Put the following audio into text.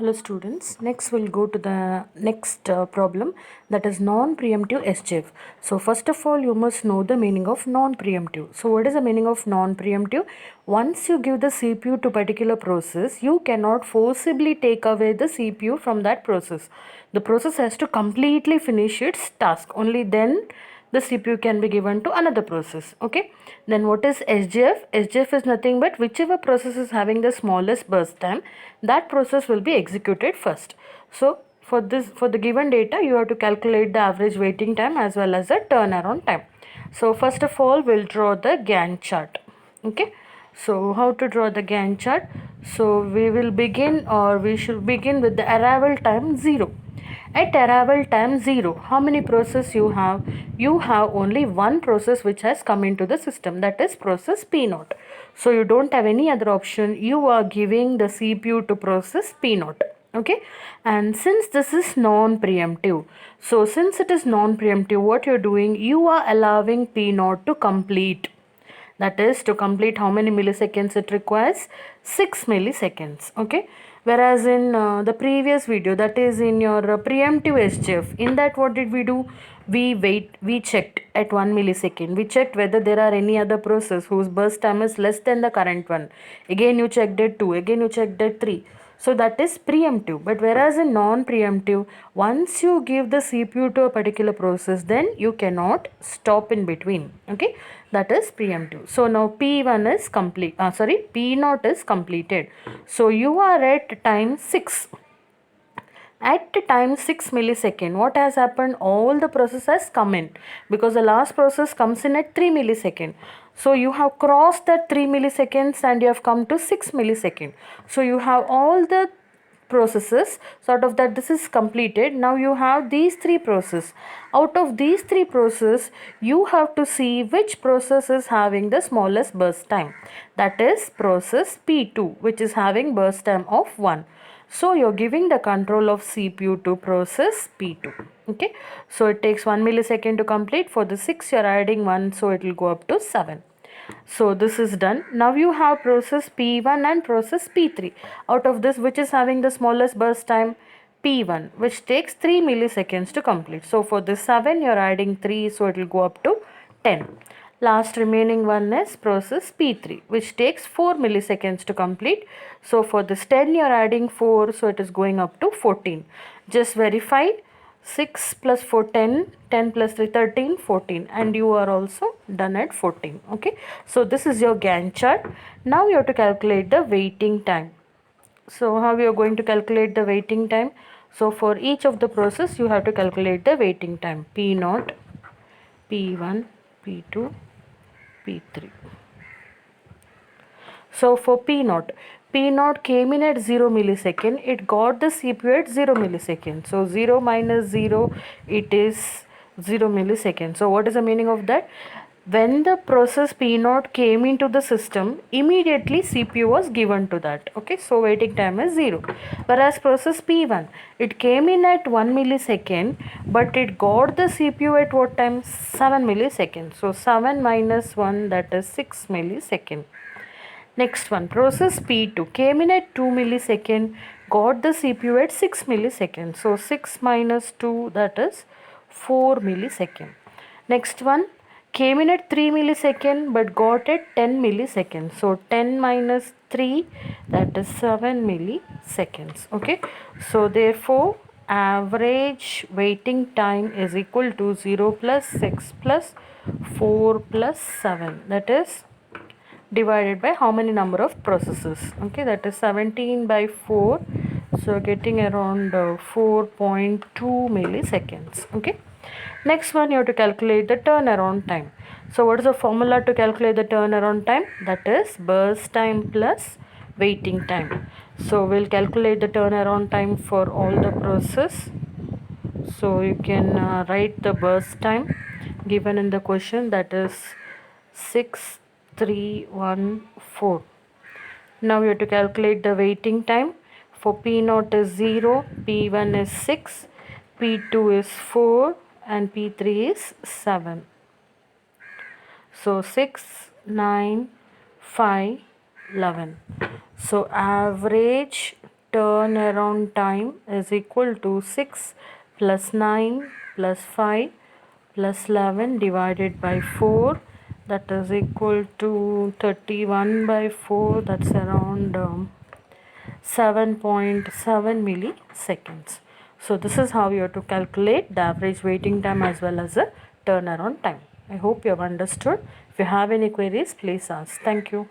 Hello students, next we'll go to the next problem, that is non-preemptive SGF. So first of all you must know the meaning of non-preemptive. So what is the meaning of non-preemptive? Once you give the CPU to particular process, you cannot forcibly take away the CPU from that process. The process has to completely finish its task, only then the CPU can be given to another process. Okay, then what is SGF? SGF is nothing but whichever process is having the smallest burst time, that process will be executed first. So for the given data, you have to calculate the average waiting time as well as the turnaround time. So first of all, we'll draw the Gantt chart. Okay, so how to draw the Gantt chart? So we should begin with the arrival time 0. At arrival time 0, how many process you have? You have only one process which has come into the system, that is process P0. So you don't have any other option. You are giving the CPU to process P0. Okay, and since this is non-preemptive, so since it is non-preemptive, what you're doing, you are allowing P0 to complete. That is, to complete how many milliseconds it requires? 6 milliseconds. Okay, whereas in the previous video, that is in your preemptive SGF, in that what did we do? We checked at 1 millisecond. We checked whether there are any other process whose burst time is less than the current one. Again you checked at 2, again you checked at 3. So that is preemptive. But whereas in non-preemptive, once you give the CPU to a particular process, then you cannot stop in between. Okay, that is preemptive. So now P1 is complete. P0 is completed. So you are at time 6. At time 6 millisecond, what has happened? All the process has come in, because the last process comes in at 3 millisecond. So you have crossed that 3 milliseconds and you have come to 6 millisecond. So you have all the processes, sort of that this is completed. Now you have these three processes. Out of these three processes, you have to see which process is having the smallest burst time. That is process P2, which is having burst time of 1. So you're giving the control of CPU to process P2. Okay, so it takes 1 millisecond to complete. For the 6 you're adding 1, so it will go up to 7. So this is done. Now you have process P1 and process P3. Out of this, which is having the smallest burst time? P1, which takes 3 milliseconds to complete. So for this 7 you're adding 3, so it will go up to 10. Last remaining one is process P3, which takes 4 milliseconds to complete. So for this 10 you're adding 4, so it is going up to 14. Just verify. 6 plus 4 10, 10 plus 3 13, 14, and you are also done at 14. Okay, so this is your Gantt chart. Now you have to calculate the waiting time. So how you are going to calculate the waiting time? So for each of the process you have to calculate the waiting time. P0, P1, P2, P3. So for P0, P0 came in at 0 millisecond. It got the CPU at 0 millisecond. So 0 minus 0, it is 0 millisecond. So what is the meaning of that? When the process P0 came into the system, immediately CPU was given to that. Okay, so waiting time is 0. Whereas process P1, it came in at 1 millisecond, but it got the CPU at what time? 7 milliseconds. So 7 minus 1, that is 6 millisecond. Next one, process P2 came in at 2 millisecond, got the CPU at 6 milliseconds. So 6 minus 2, that is 4 millisecond. Next one, came in at 3 millisecond but got at 10 milliseconds. So 10 minus 3, that is 7 milliseconds. Okay, so therefore average waiting time is equal to 0 plus 6 plus 4 plus 7, that is divided by how many number of processes. Okay, that is 17 by 4, so getting around 4.2 milliseconds. Okay, next one, you have to calculate the turnaround time. So what is the formula to calculate the turnaround time? That is burst time plus waiting time. So we'll calculate the turnaround time for all the process. So you can write the burst time given in the question, that is 6314. Now we have to calculate the waiting time. For P0 is 0, P1 is 6, P2 is 4, and P3 is 7. So 6, 9, 5, 11. So average turnaround time is equal to 6 plus 9 plus 5 plus 11 divided by 4, that is equal to 31 by 4, that's around 7.7 milliseconds. So this is how you have to calculate the average waiting time as well as the turnaround time. I hope you have understood. If you have any queries, please ask. Thank you.